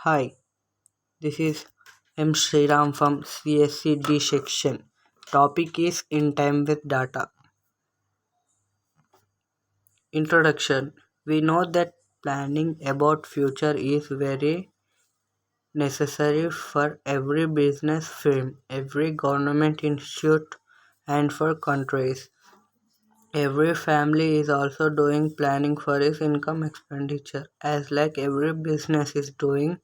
Hi, this is M. Sriram from CSCD section. Topic is in time with data. Introduction. We know that planning about future is very necessary for every business firm, every government institute, and for countries. Every family is also doing planning for its income expenditure, as like every business is doing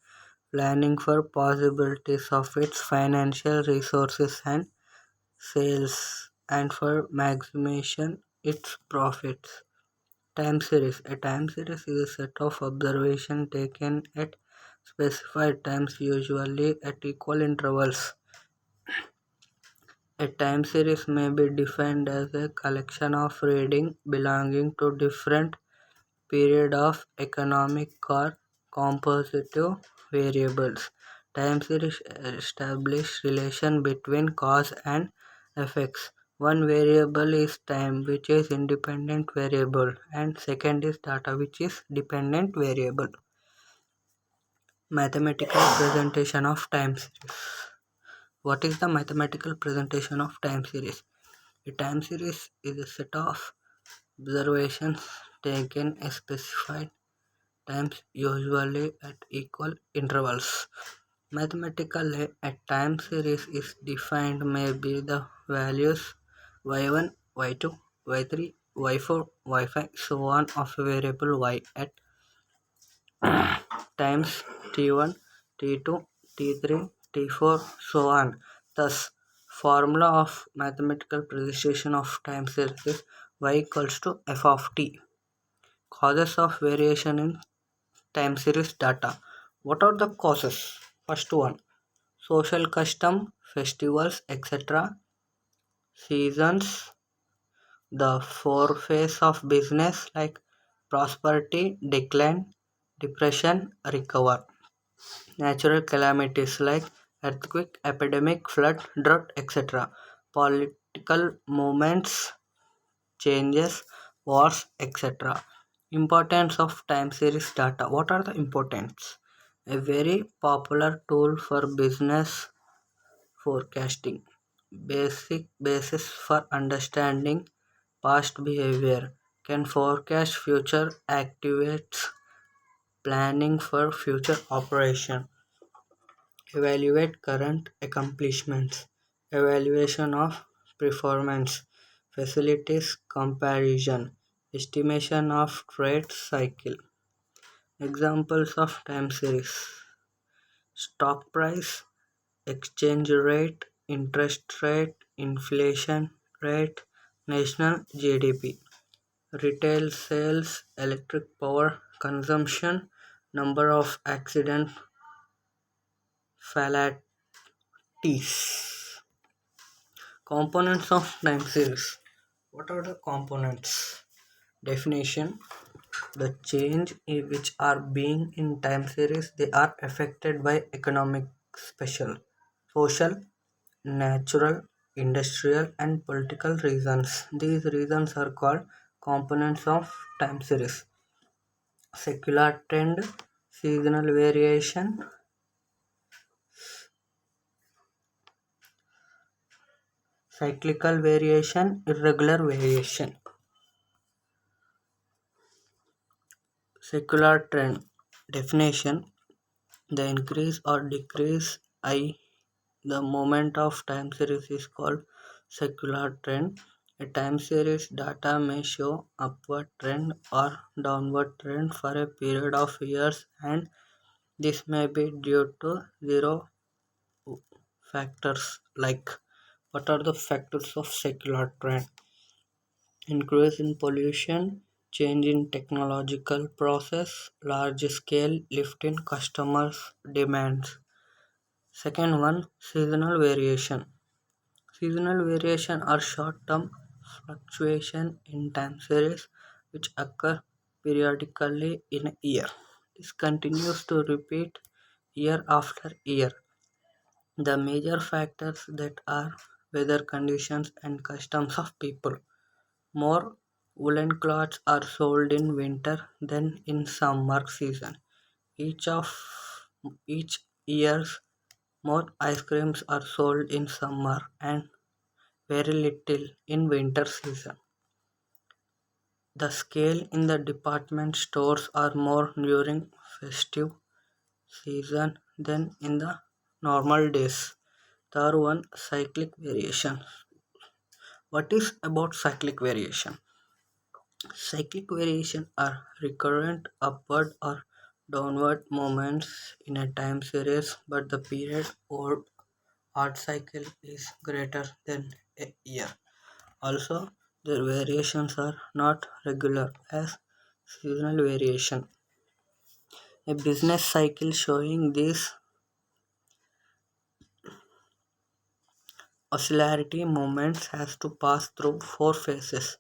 planning for possibilities of its financial resources and sales and for maximization its profits. Time series. A time series is a set of observations taken at specified times, usually at equal intervals. A time series may be defined as a collection of reading belonging to different period of economic or compositive variables. Time series establish relation between cause and effects. One variable is time, which is independent variable, and second is data, which is dependent variable. Mathematical presentation of time series. What is the mathematical presentation of time series? A time series is a set of observations taken a specified times, usually at equal intervals. Mathematically, a time series is defined may be the values y1, y2, y3, y4, y5, so on of a variable y at times t1, t2, t3, t4, so on. Thus, formula of mathematical precision of time series is y equals to f of t. Causes of variation in time series data. What are the causes? First one, social custom, festivals, etc. Seasons, the four phase of business like prosperity, decline, depression, recover. Natural calamities like earthquake, epidemic, flood, drought, etc. Political movements, changes, wars, etc. Importance of time series data. What are the importance? A very popular tool for business forecasting. Basic basis for understanding past behavior. Can forecast future activates planning for future operation. Evaluate current accomplishments. Evaluation of performance. Facilities comparison. Estimation of trade cycle. Examples of time series. Stock price, exchange rate, interest rate, inflation rate, national GDP. Retail sales, electric power consumption, number of accident fatalities. Components of time series. What are the components? Definition. The change which are being in time series, they are affected by economic, special, social, natural, industrial, and political reasons. These reasons are called components of time series. Secular trend, seasonal variation, cyclical variation, irregular variation. Secular trend definition: the increase or decrease I the moment of time series is called secular trend. A time series data may show upward trend or downward trend for a period of years, and this may be due to zero factors like. What are the factors of secular trend? Increase in pollution, change in technological process, large scale lift in customers' demands. Second one, seasonal variation. Seasonal variation are short-term fluctuation in time series which occur periodically in a year. This continues to repeat year after year. The major factors that are weather conditions and customs of people. More woolen clothes are sold in winter than in summer season. Each of Each year, more ice creams are sold in summer and very little in winter season. The scale in the department stores are more during festive season than in the normal days. Third one, cyclic variation. What is about cyclic variation? Cyclic variation are recurrent upward or downward movements in a time series, but the period or art cycle is greater than a year. Also, their variations are not regular as seasonal variation. A business cycle showing these oscillatory movements has to pass through four phases.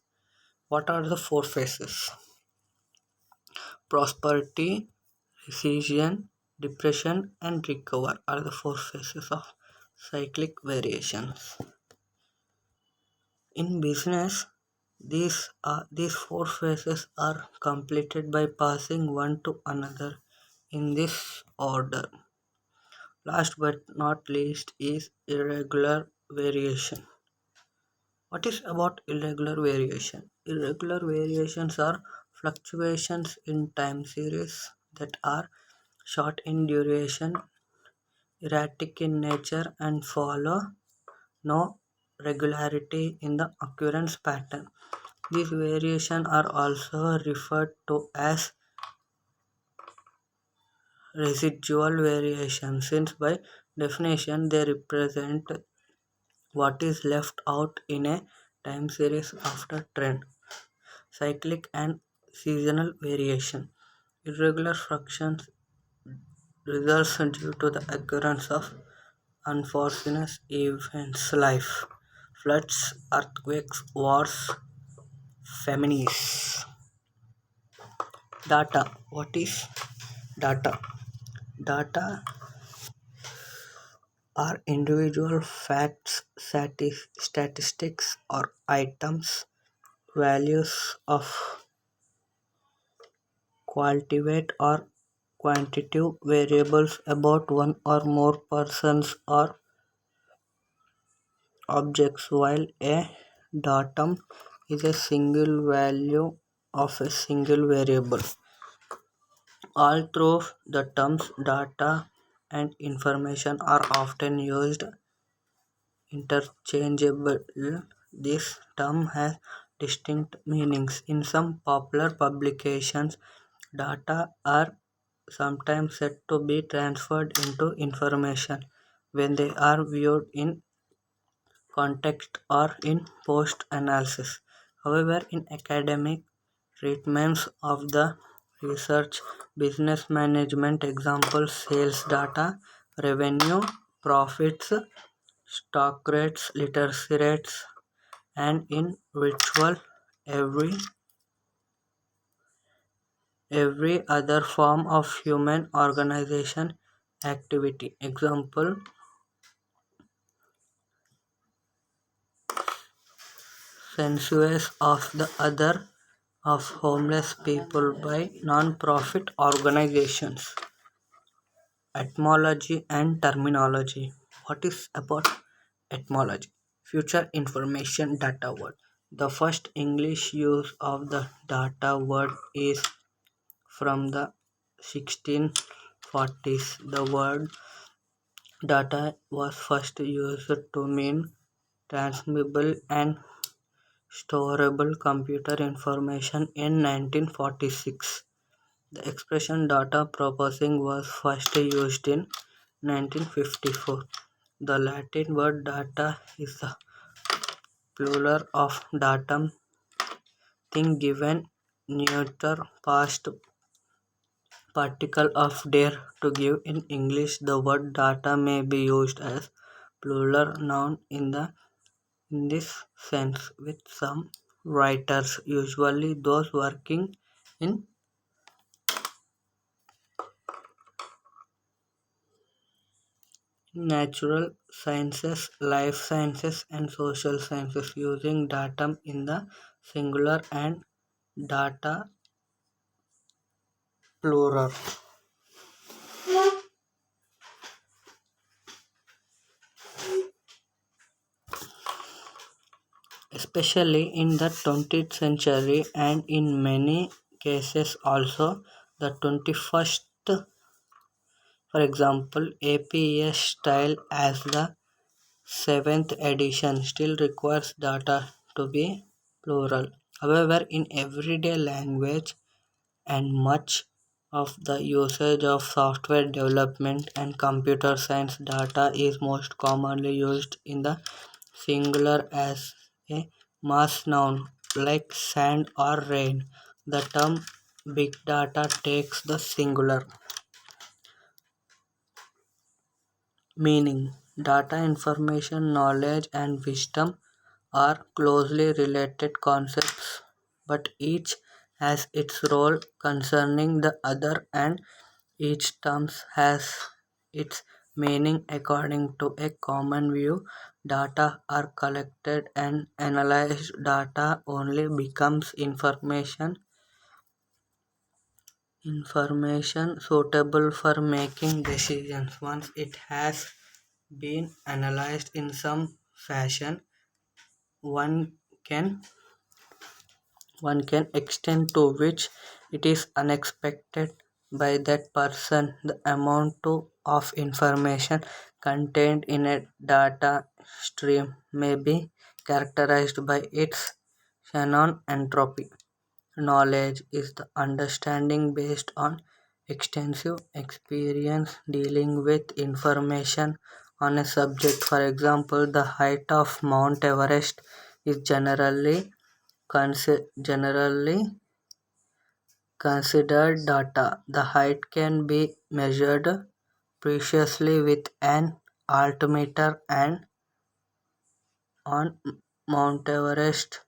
What are the four phases? Prosperity, recession, depression, and recover are the four phases of cyclic variations. In business, these four phases are completed by passing one to another in this order. Last but not least is irregular variation. What is about irregular variation? Irregular variations are fluctuations in time series that are short in duration, erratic in nature, and follow no regularity in the occurrence pattern. These variations are also referred to as residual variations, since by definition they represent what is left out in a time series after trend. Cyclic and seasonal variation. Irregular fluctuations results due to the occurrence of unforeseen events life, floods, earthquakes, wars, famines. Data. What is data? Data are individual facts, statistics, or items, values of qualitative or quantitative variables about one or more persons or objects, while a datum is a single value of a single variable. All through the terms data and information are often used interchangeably. This term has distinct meanings. In some popular publications, data are sometimes said to be transferred into information when they are viewed in context or in post analysis. However, in academic treatments of the research, business management examples, sales data, revenue, profits, stock rates, literacy rates, and in virtual every every other form of human organization activity. Example, census of the other of homeless people by non-profit organizations. Etymology and terminology. What is about etymology? Future information data word. The first English use of the data word is from the 1640s. The word data was first used to mean transmissible and storable computer information in 1946. The expression data processing was first used in 1954. The Latin word data is the plural of datum, thing given, neuter past particle of dare to give. In English, the word data may be used as plural noun in this sense, with some writers, usually those working in natural sciences, life sciences, and social sciences, using datum in the singular and data plural. especially in the 20th century and in many cases also the 21st. For example, APS style as the seventh edition still requires data to be plural. However, in everyday language and much of the usage of software development and computer science, data is most commonly used in the singular as a mass noun like sand or rain. The term big data takes the singular meaning. Data, information, knowledge, and wisdom are closely related concepts, but each has its role concerning the other, and each term has its meaning according to a common view. Data are collected and analyzed. Data only becomes information suitable for making decisions once it has been analyzed in some fashion. One can one can extend to which it is unexpected by that person. The amount of information contained in a data stream may be characterized by its Shannon entropy. Knowledge is the understanding based on extensive experience dealing with information on a subject. For example, the height of Mount Everest is generally considered data. The height can be measured precisely with an altimeter, and on Mount Everest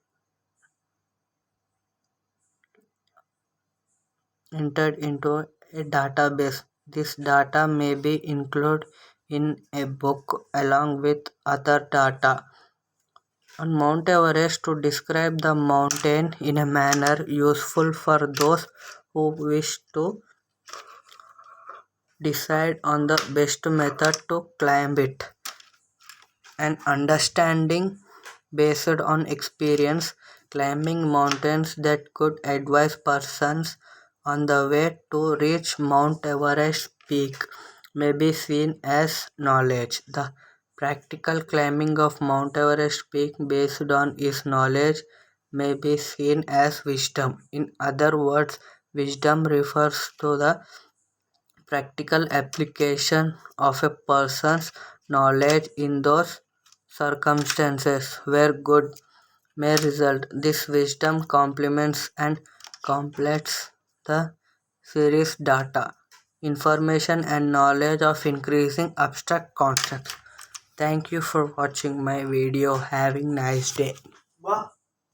entered into a database. This data may be included in a book along with other data on Mount Everest to describe the mountain in a manner useful for those who wish to decide on the best method to climb it. An understanding based on experience, climbing mountains that could advise persons on the way to reach Mount Everest peak may be seen as knowledge. The practical climbing of Mount Everest peak based on his knowledge may be seen as wisdom. In other words, wisdom refers to the practical application of a person's knowledge in those circumstances where good may result. This wisdom complements and completes the series data, information, and knowledge of increasing abstract concepts. Thank you for watching my video. Having nice day.